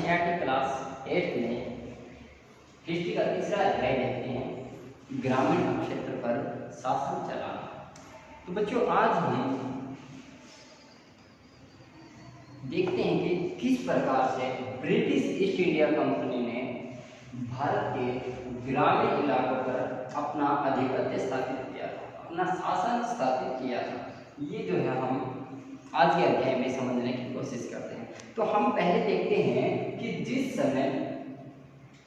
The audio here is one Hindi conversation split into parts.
एनसीईआरटी क्लास 8 में हिस्ट्री का तीसरा अध्याय देखते हैं, ग्रामीण क्षेत्र पर शासन चलाना। तो बच्चों आज हम देखते हैं कि किस प्रकार से ब्रिटिश ईस्ट इंडिया कंपनी ने भारत के ग्रामीण इलाकों पर अपना आधिपत्य स्थापित किया था, अपना शासन स्थापित किया था। ये जो है हम आज के अध्याय में समझने की कोशिश करते हैं। तो हम पहले देखते हैं कि जिस समय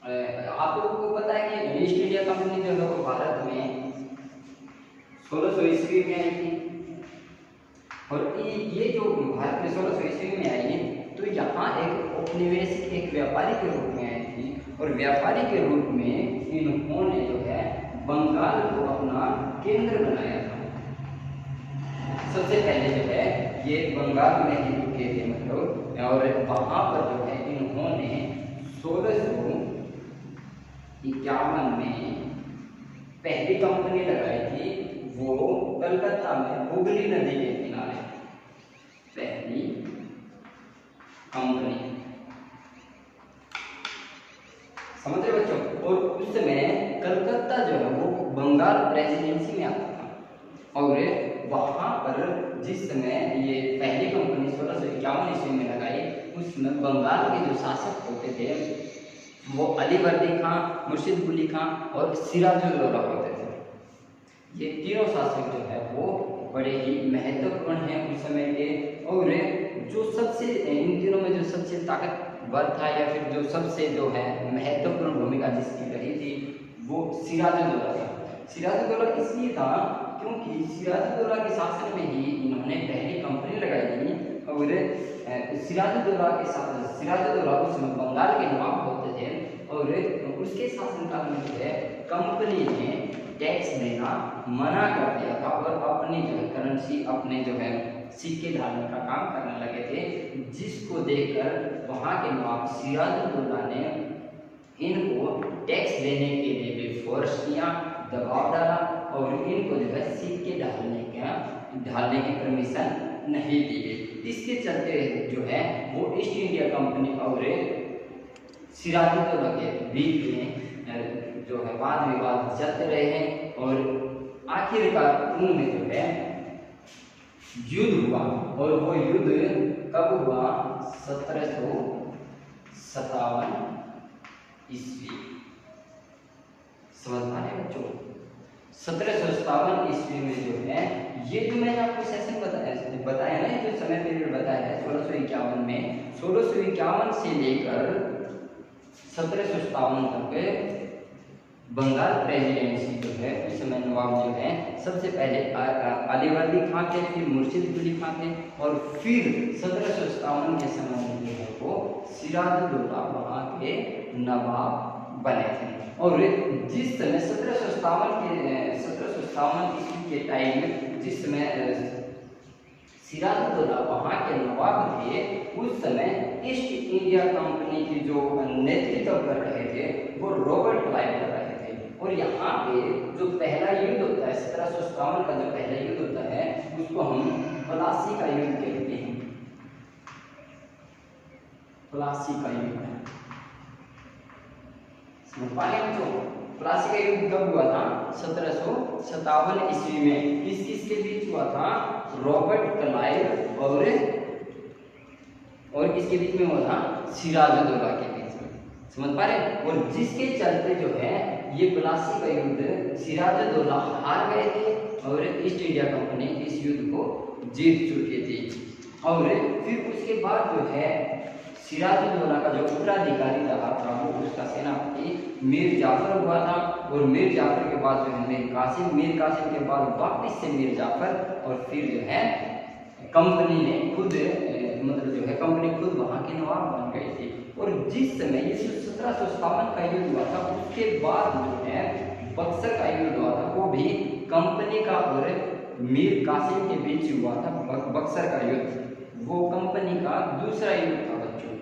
आप लोगों को पता है कि ईस्ट इंडिया कंपनी जो है वो भारत में 1600 ईस्वी में आई थी, और ये जो भारत में 1600 ईस्वी में आई है तो यहाँ एक औपनिवेशिक एक व्यापारी के रूप में आई थी, और व्यापारी के रूप में इन्होंने जो है बंगाल को अपना केंद्र बनाया था। सबसे पहले जो है ये बंगाल में ही रुके थे मतलब, और वहाँ पर जो है इन्होंने 1651 में पहली कंपनी लगाई थी, वो कलकत्ता में हुगली नदी के किनारे पहली कंपनी, समझ रहे बच्चों। और उस समय कलकत्ता जो है वो बंगाल प्रेसिडेंसी में आता था, और वहाँ पर जिस समय ये पहली कंपनी 1651 ईस्वी में लगाई, उसमें बंगाल के जो शासक होते थे वो अलीवर्दी खां, मुर्शिद कुली खां और सिराजुद्दौला होते थे। ये तीनों शासक जो है वो बड़े ही महत्वपूर्ण हैं उस समय के, और जो सबसे इन तीनों में जो सबसे ताकतवर था या फिर जो सबसे जो है महत्वपूर्ण भूमिका जिसकी रही थी वो सिराजुद्दौला था। सिराजुद्दौला इसलिए था क्योंकि सिराजुद्दौला के शासन में ही इन्होंने पहली कंपनी लगाई थी, और सिराजुद्दौला उसमें बंगाल के नवाब होते थे, और उसके शासनकाल में जो है कंपनी ने टैक्स देना मना कर दिया था, और अपनी जो है करेंसी अपने जो है सिक्के ढालने का काम करने लगे थे, जिसको देखकर वहाँ के नवाब सिराजुद्दौला ने इनको टैक्स देने के लिए भी फोर्स किया, दबाव डाला, और इनको जो है सिक्के ढालने की परमिशन नहीं दी गई। इसके चलते जो है वो ईस्ट इंडिया कंपनी और सिराजुद्दौला के बीच में जो है वाद विवाद चलते रहे हैं, और आखिरकार उनमें जो है युद्ध हुआ, और वो युद्ध कब हुआ? 1757 ईस्वी। समझ पा रहे बच्चों? 1757 ईस्वी में जो है ये जो मैंने आपको सेशन बताया ना, जो समय पीरियड बताया है 1651 में, 1651 से लेकर 1757 तक बंगाल प्रेसिडेंसी जो है उस समय नवाब जो है सबसे पहले अलीवर्दी खां थे, फिर मुर्शिद कुली खां थे, और फिर 1757 के समय में जो है वो सिराजुद्दौला वहाँ के नवाब बने थे। और जिस समय 1757 ईस्वी के टाइम में जिस समय सिराजुद्दौला वहाँ के नवाब थे, उस समय ईस्ट इंडिया कंपनी की जो नेतृत्व कर रहे थे वो रॉबर्ट क्लाइव कर रहे थे। और यहाँ पे जो पहला युद्ध होता है 1757 का जो पहला युद्ध होता है उसको हम प्लासी का युद्ध कहते हैं। प्लासी का युद्ध समझ पाए बच्चों? प्लासी का युद्ध कब हुआ था? 1757 ईस्वी में। किसके बीच हुआ था? रॉबर्ट क्लाइव और इसके बीच में हुआ था सिराजुद्दौला के बीच में। समझ पा रहे? और जिसके चलते जो है ये प्लासी का युद्ध सिराजुद्दौला हार गए थे, और ईस्ट इंडिया कंपनी इस युद्ध को जीत चुकी थी। और फिर उसके बाद जो है सिराजुद्दौला का जो उत्तराधिकारी रहा था वो उसका सेनापति मीर जाफर हुआ था, और मीर जाफर के बाद जो है मीर कासिम के बाद वापिस से मीर जाफर, और फिर जो है कंपनी ने खुद मतलब जो है कंपनी खुद वहाँ के नवाब बन गई थी। और जिस समय ये 1757 का युद्ध हुआ था उसके बाद जो है बक्सर का युद्ध हुआ था, वो भी कंपनी का और मीर कासिम के बीच हुआ था। बक्सर का युद्ध वो कंपनी का दूसरा युद्ध था बच्चों।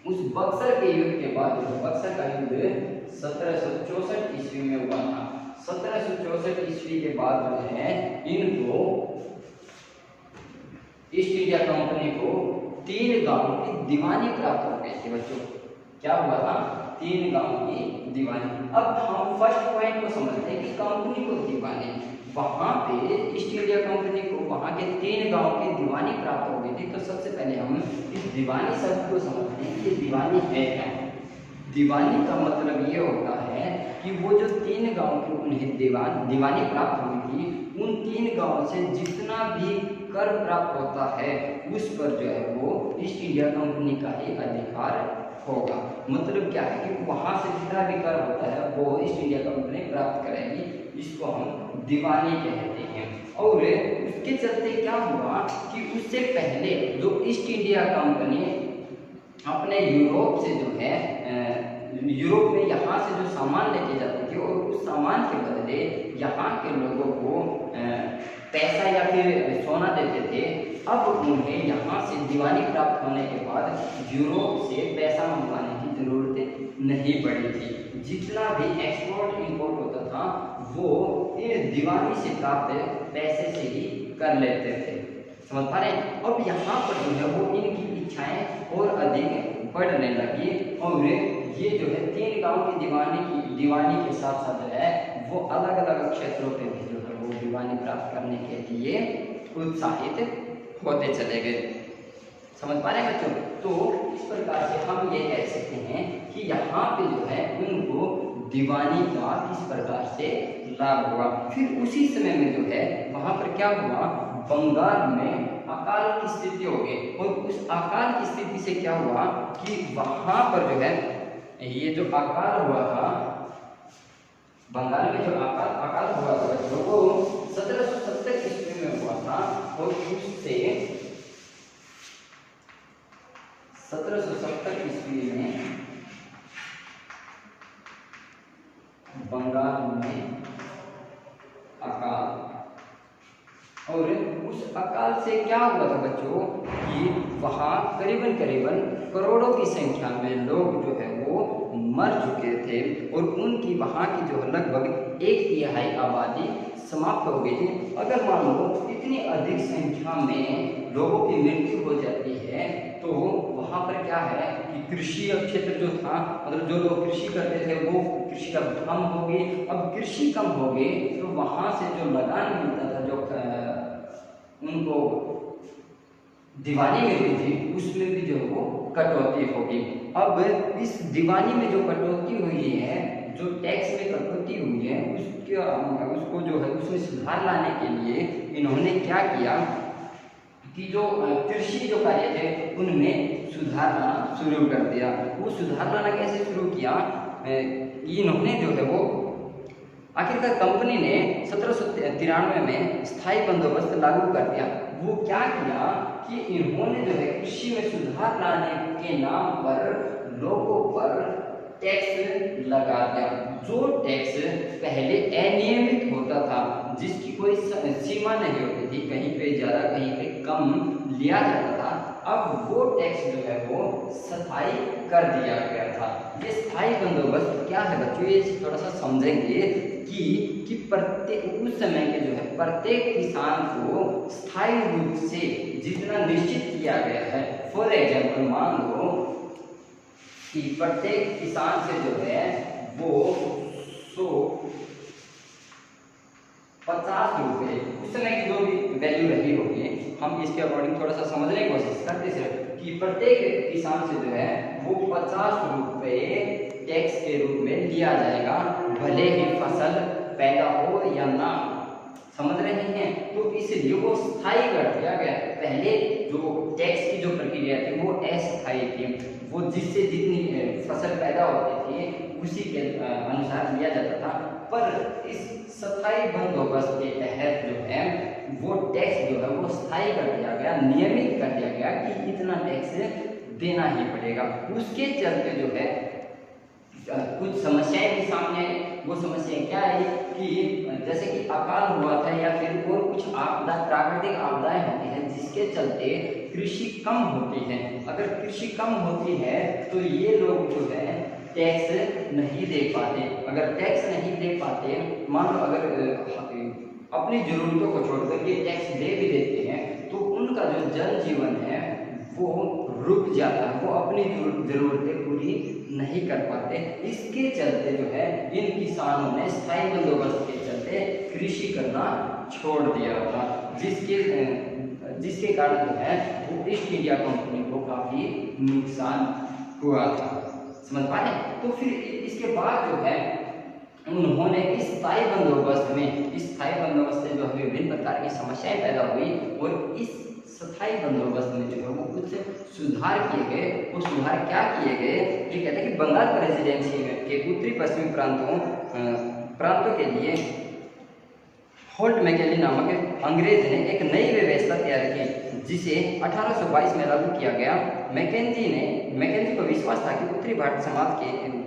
उस बक्सर के युद्ध के बाद बक्सर का युद्ध 1764 ईस्वी में हुआ था। 1764 ईस्वी के बाद जो है इनको ईस्ट इंडिया कंपनी को 3 गांवों की दीवानी प्राप्त हो गई थी बच्चों। क्या हुआ था? 3 गांवों की दीवानी। अब हम फर्स्ट पॉइंट को समझते हैं कि कंपनी को दीवानी, वहां पे ईस्ट इंडिया कंपनी को वहां के 3 गांवों की दीवानी प्राप्त हो गई थी। तो सबसे पहले हम इस दीवानी शब्द को समझते हैं कि दीवानी है क्या। दीवानी का मतलब ये होता है कि वो जो 3 गांव की उन्हें दीवानी प्राप्त हुई थी, उन 3 गांवों से जितना भी कर प्राप्त होता है उस पर जो है वो ईस्ट इंडिया कंपनी का ही अधिकार होगा। मतलब क्या है कि वहां से जितना भी कर होता है वो ईस्ट इंडिया कंपनी प्राप्त करेगी। इसको हम दीवानी कहते हैं। और उसके चलते क्या हुआ कि उससे पहले जो ईस्ट इंडिया कंपनी अपने यूरोप से जो है यूरोप में यहाँ से जो सामान लेके जाती थी और उस सामान के बदले यहाँ के लोगों को पैसा या फिर सोना देते थे, अब उन्हें यहाँ से दीवानी प्राप्त होने के बाद यूरोप से पैसा मंगवाने की जरूरत नहीं पड़ी थी। जितना भी एक्सपोर्ट इंपोर्ट होता था वो इन दीवानी से प्राप्त पैसे से ही कर लेते थे। समझ पा रहे हैं? अब यहाँ पर जो है वो इनकी इच्छाएं और अधिक बढ़ने लगी और ये जो है 3 गांव की दीवानी के साथ साथ जो है वो अलग अलग क्षेत्रों पे भी जो है वो दीवानी प्राप्त करने के लिए उत्साहित होते चले गए। समझ पा रहे हैं बच्चों? तो इस प्रकार से हम ये कह सकते हैं कि यहाँ पे जो है उनको दीवानी का किस प्रकार से लाभ हुआ। फिर उसी समय में जो है वहां पर क्या हुआ, बंगाल में अकाल की स्थिति हो गई। और उस अकाल की स्थिति से क्या हुआ कि वहां पर जो है ये जो अकाल हुआ था, बंगाल में जो अकाल हुआ था वो 1770 ईस्वी में हुआ था। और उससे 1770 ईस्वी में बंगाल में अकाल, और उस अकाल से क्या हुआ था बच्चों कि वहाँ करीबन करोड़ों की संख्या में लोग जो है वो मर चुके थे और उनकी वहाँ की जो लगभग 1/3 आबादी समाप्त हो गई थी। अगर मान लो इतनी अधिक संख्या में लोगों की मृत्यु हो जाती है तो वहाँ पर क्या है कि कृषि क्षेत्र जो था, मतलब जो लोग कृषि करते थे वो कृषि का कम हो गई। अब कृषि कम हो गई तो वहाँ से जो लगान मिलता था, जो उनको दीवानी मिलती थी, उसमें भी जो वो कटौती होगी। अब इस दीवानी में जो कटौती हुई है, जो टैक्स में कटौती हुई है, उसको जो है उसमें सुधार लाने के लिए इन्होंने क्या किया कि जो कृषि जो कार्य थे उनमें सुधार लाना शुरू कर दिया। वो सुधार लाना कैसे शुरू किया, इन्होंने जो है वो आखिरकार कंपनी ने 1793 में स्थायी बंदोबस्त लागू कर दिया। वो क्या किया कि इन्होंने जो है कृषि में सुधार लाने के नाम पर लोगों पर टैक्स लगा दिया। जो टैक्स पहले अनियमित होता था, जिसकी कोई सीमा नहीं होती थी, कहीं पे ज़्यादा कहीं पे कम लिया जाता था, अब वो टैक्स जो है वो स्थायी कर दिया गया था। ये स्थायी बंदोबस्त क्या है बच्चों, ये थोड़ा सा समझेंगे कि प्रत्येक उस समय के जो है प्रत्येक किसान को स्थायी रूप से जितना निश्चित किया गया है, फॉर एग्जाम्पल मान लो कि प्रत्येक किसान से जो है वो 150 रुपये, उस समय की जो भी वैल्यू रही होगी, हम इसके अकॉर्डिंग थोड़ा सा समझने की कोशिश करते हैं कि प्रत्येक किसान से जो है वो 50 रुपये टैक्स के रूप में लिया जाएगा, भले ही फसल पैदा हो या ना। समझ रहे हैं? तो इसलिए वो स्थायी कर दिया गया। पहले जो टैक्स की जो प्रक्रिया थी वो अस्थायी थी, वो जिससे जितनी फसल पैदा होती थी उसी के अनुसार लिया जाता था। पर इस स्थायी बंदोबस्त के तहत जो है वो टैक्स जो है वो स्थायी कर दिया गया, नियमित कर दिया गया कि इतना टैक्स देना ही पड़ेगा। उसके चलते जो है कुछ समस्याएं भी सामने आई। वो समस्याएं क्या है कि जैसे कि अकाल हुआ था या फिर और कुछ आपदा, प्राकृतिक आपदाएं होती हैं जिसके चलते कृषि कम होती है। अगर कृषि कम होती है तो ये लोग जो है टैक्स नहीं दे पाते। अगर टैक्स नहीं दे पाते, मान लो अगर अपनी जरूरतों को छोड़कर ये टैक्स दे भी देते हैं तो उनका जो जनजीवन है वो रुक जाता है, वो अपनी जरूरतें पूरी नहीं कर पाते। इसके चलते जो है इन किसानों ने स्थायी बंदोबस्त के चलते कृषि करना छोड़ दिया था, जिसके कारण जो है वो ईस्ट इंडिया कंपनी को काफी नुकसान हुआ था। समझ पा रहे? तो फिर इसके बाद जो है उन्होंने इस स्थायी बंदोबस्त से जो है विभिन्न प्रकार की समस्याएं पैदा हुई और इस स्थायी बंदोबस्त में जो है वो कुछ सुधार किए गए। वो सुधार क्या किए गए? ये कहते हैं कि बंगाल प्रेसिडेंसी के उत्तरी पश्चिमी प्रांतों के लिए होल्ट मैकेली नामक अंग्रेज ने एक नई व्यवस्था तैयार की, जिसे 1822 में लागू किया गया। मैकेंजी को विश्वास था कि उत्तरी भारत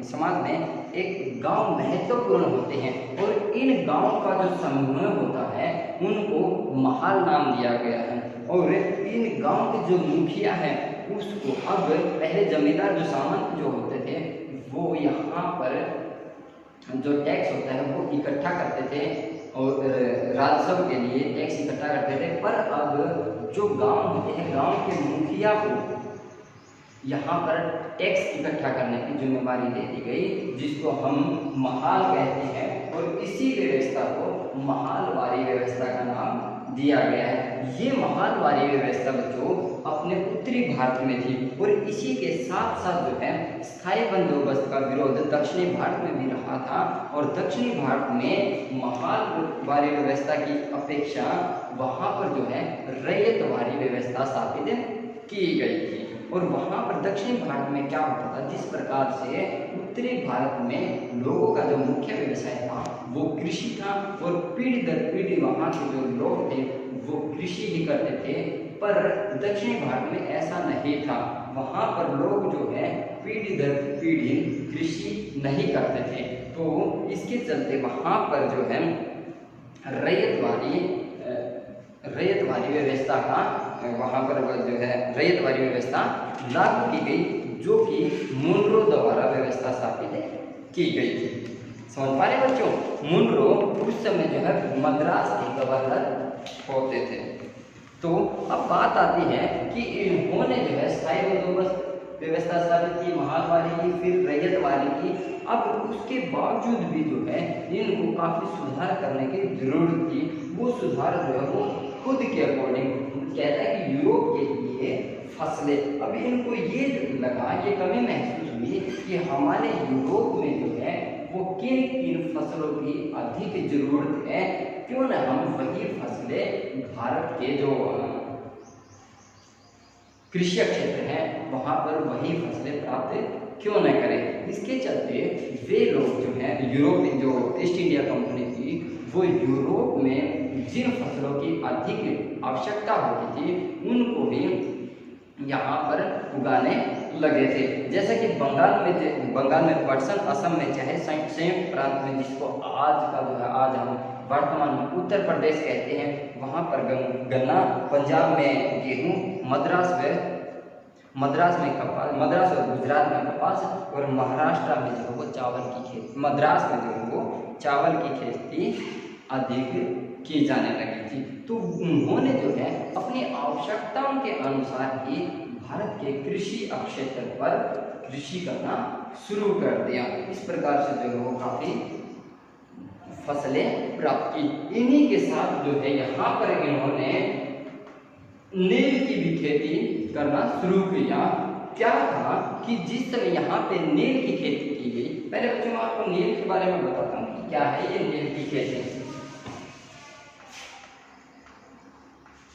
समाज में एक गांव महत्वपूर्ण होते हैं और इन गांवों का जो समूह होता है उनको महल नाम दिया गया है। और इन गांव के जो मुखिया हैं उसको अब पहले जमींदार जो सामंत जो होते थे वो यहाँ पर जो टैक्स होता है वो इकट्ठा करते थे और राजस्व के लिए टैक्स इकट्ठा करते थे। पर अब जो गांव होते हैं गांव के मुखिया को यहाँ पर टैक्स इकट्ठा करने की जिम्मेदारी दे दी गई, जिसको हम महाल कहते हैं। और इसी व्यवस्था को महालवारी व्यवस्था का नाम दिया गया है। ये महालवारी व्यवस्था बच्चों अपने उत्तरी भारत में थी और इसी के साथ साथ जो है स्थायी बंदोबस्त का विरोध दक्षिणी भारत में भी रहा था। और दक्षिणी भारत में महालवारी व्यवस्था की अपेक्षा वहाँ पर जो है रैयतवारी व्यवस्था स्थापित की गई थी। और वहाँ पर दक्षिणी भारत में क्या होता था, जिस प्रकार से उत्तरी भारत में लोगों का जो मुख्य व्यवसाय था वो कृषि था और पीढ़ी दर पीढ़ी वहाँ के जो लोग थे वो कृषि ही करते थे। पर दक्षिणी भारत में ऐसा नहीं था, वहाँ पर लोग जो है पीढ़ी दर पीढ़ी कृषि नहीं करते थे। तो इसके चलते वहाँ पर जो है रैयतवारी व्यवस्था का वहाँ पर जो है रैयतवारी व्यवस्था लागू की गई, जो कि मुनरो द्वारा व्यवस्था स्थापित की गई थी। समझ पा रहे बच्चों? मुनरो उस समय जो है मद्रास के गवर्नर होते थे। तो अब बात आती है कि इन्होंने जो है स्थायी बंदोबस्त व्यवस्था स्थापित की, महालवारी की, फिर रैयतवारी की। अब उसके बावजूद भी जो है इनको काफ़ी सुधार करने की जरूरत थी। वो सुधार जो है वो खुद के अकॉर्डिंग कहता है कि यूरोप के लिए फसलें। अब इनको ये लगा, ये कमी महसूस हुई कि हमारे यूरोप में जो है वो किन किन फसलों की अधिक जरूरत है, क्यों न हम वही फसलें भारत के जो कृषि क्षेत्र हैं वहाँ पर वही फसलें प्राप्त क्यों न करें। इसके चलते वे लोग जो हैं यूरोप, जो ईस्ट इंडिया कंपनी थी, वो यूरोप में जिन फसलों की अधिक आवश्यकता होती थी उनको भी यहाँ पर उगाने लगे थे। जैसे कि बंगाल में पटसन, असम में चाहे संयुक्त प्रांत में, जिसको आज का जो है आज हम वर्तमान में उत्तर प्रदेश कहते हैं, वहाँ पर गन्ना, पंजाब में गेहूँ, मद्रास में कपास, मद्रास और गुजरात में कपास, और महाराष्ट्र में जो है वो चावल की खेती, मद्रास में जो है वो चावल की खेती अधिक की जाने लगी थी। तो उन्होंने जो है अपनी आवश्यकताओं के अनुसार ही भारत के कृषि क्षेत्र पर कृषि करना शुरू कर दिया। इस प्रकार से जो है वो काफ़ी फसलें प्राप्त की। इन्हीं के साथ जो है यहाँ पर इन्होंने नील की भी खेती करना शुरू किया। क्या था कि जिस समय यहाँ पे नील की खेती की गई, पहले बच्चों मैं आपको नील के बारे में बताता हूँ कि क्या है ये नील की खेती।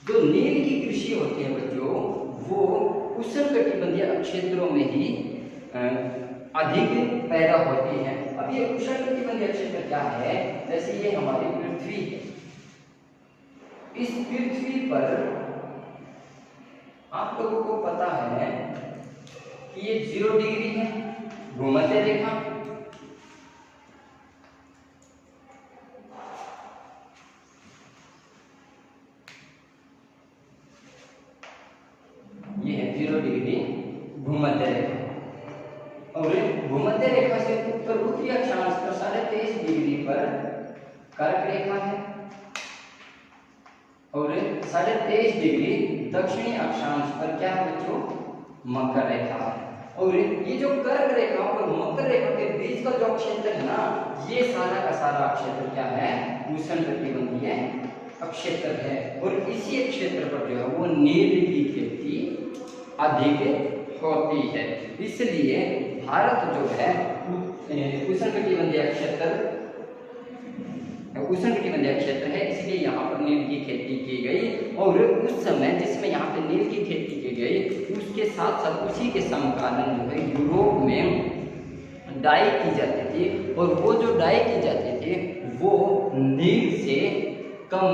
जो नील की कृषि होती है बच्चों, वो उष्णकटिबंधीय क्षेत्रों में ही अधिक पैदा होती है। अब ये उष्णकटिबंधीय क्षेत्र क्या है? जैसे ये हमारी पृथ्वी है, इस पृथ्वी पर आप लोगों को पता है कि ये 0 डिग्री है भूमध्य रेखा, ये है 0 डिग्री भूमध्य रेखा। और भूमध्य रेखा से उत्तर उत्तरी अक्षांश पर 23.5 डिग्री पर कर्क रेखा है और 23.5 डिग्री दक्षिणी अक्षांश पर क्या है बच्चों, मकर रेखा है। और ये जो कर्क रेखा और मकर रेखा के बीच का जो क्षेत्र है ना, ये सारा का सारा क्षेत्र क्या है, उष्णकटिबंधीय क्षेत्र है। और इसी क्षेत्र पर जो है वो नील की खेती अधिक होती है। इसलिए भारत जो है उष्णकटिबंधीय क्षेत्र है, इसलिए यहाँ पर नील की खेती की गई। और उस समय जिसमें यहाँ पे नील की खेती की गई, उसके साथ साथ उसी के समकालीन जो है यूरोप में डाई की जाती थी। और वो जो डाई की जाती थी वो नील से कम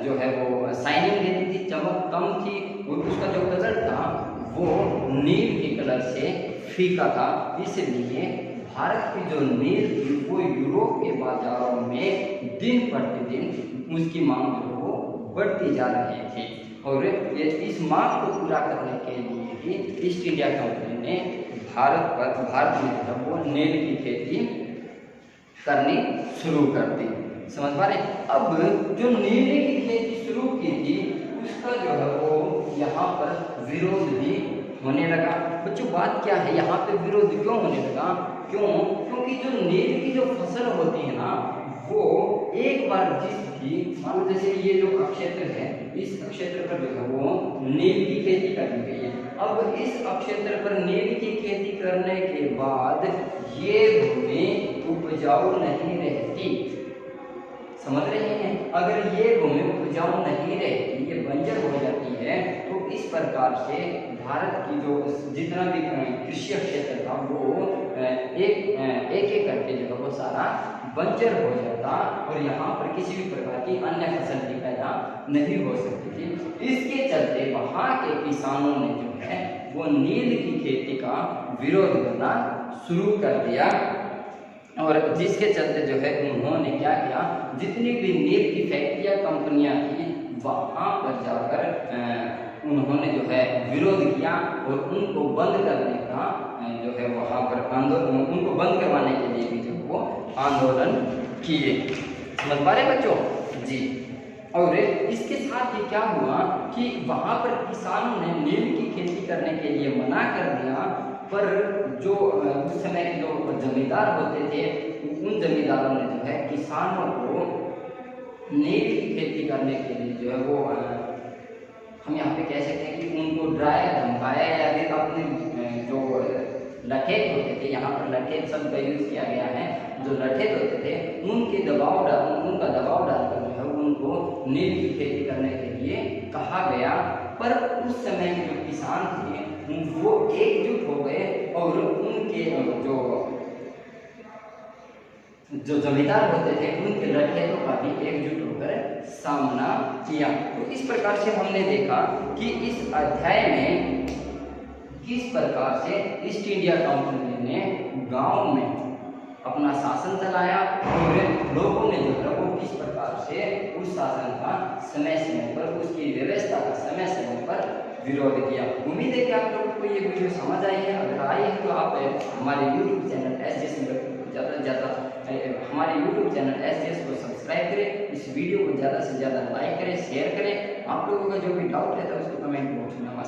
जो है वो शाइनिंग देती थी, चमक कम थी। और उसका जो कलर था वो नील के कलर से फीका था। इसलिए भारत की जो नील थी वो यूरोप के बाजारों में दिन प्रतिदिन उसकी मांग जो वो बढ़ती जा रही थी। और इस मांग को पूरा करने के लिए ही ईस्ट इंडिया कंपनी ने भारत में जो वो नील की खेती करनी शुरू कर दी। समझ पा रहे? अब जो नील की खेती शुरू की थी उसका जो है वो यहाँ पर विरोध भी होने लगा। बच्चों बात क्या है, यहाँ पे विरोध क्यों होने लगा? क्योंकि जो नील की जो फसल होती है ना, वो एक बार मान लो जैसे ये जो क्षेत्र है, इस क्षेत्र पर जो है वो नील की खेती करनी गई है। अब इस क्षेत्र पर नील की खेती करने के बाद ये भूमि उपजाऊ नहीं रहती। समझ रहे हैं? अगर ये भूमि उपजाऊ नहीं रहती, ये बंजर हो जाती है, तो इस प्रकार से भारत की जो जितना भी कृषि क्षेत्र था वो एक करके जो है वो सारा बंजर हो जाता और यहाँ पर किसी भी प्रकार की अन्य फसल की पैदा नहीं हो सकती थी। इसके चलते वहाँ के किसानों ने जो है वो नील की खेती का विरोध करना शुरू कर दिया। और जिसके चलते जो है उन्होंने क्या किया, जितनी भी नील की फैक्ट्रियाँ कंपनियाँ थी वहाँ पर जाकर उन्होंने जो है विरोध किया और उनको बंद करने का जो है वहाँ पर उनको बंद करवाने के लिए भी जो वो आंदोलन किए। समझ पा रहे बच्चों जी? और इसके साथ ही क्या हुआ कि वहाँ पर किसानों ने नील की खेती करने के लिए मना कर दिया, पर जो उस समय के जो जमींदार होते थे उन जमींदारों ने जो है किसानों को नील की खेती करने के लिए जो है वो हम यहाँ पे कह सकते हैं कि उनको डराया धमकाया या फिर अपने जो लठेत होते थे, यहाँ पर लठेत शब्द का यूज किया गया है, जो लठेत होते थे उनका दबाव डालकर जो है उनको नील की खेती करने के लिए कहा गया। पर उस समय के जो किसान थे वो एकजुट हो गए और उनके जो जमींदार होते थे उनके लठेतों का भी एकजुट होकर सामना किया। तो इस प्रकार से हमने देखा कि इस अध्याय में किस प्रकार से ईस्ट इंडिया कंपनी ने गांव में अपना शासन चलाया और लोगों ने जो है वो किस प्रकार से उस शासन का समय समय पर, उसकी व्यवस्था का समय समय पर विरोध किया। उम्मीद है कि आप लोगों को ये वीडियो समझ आई है। अगर आई है तो आप हमारे यूट्यूब चैनल ज़्यादा से ज़्यादा हमारे यूट्यूब चैनल SJS को सब्सक्राइब करें, इस वीडियो को ज़्यादा से ज़्यादा लाइक करें, शेयर करें। आप लोगों का जो भी डाउट रहता है उसको कमेंट बॉक्स में मत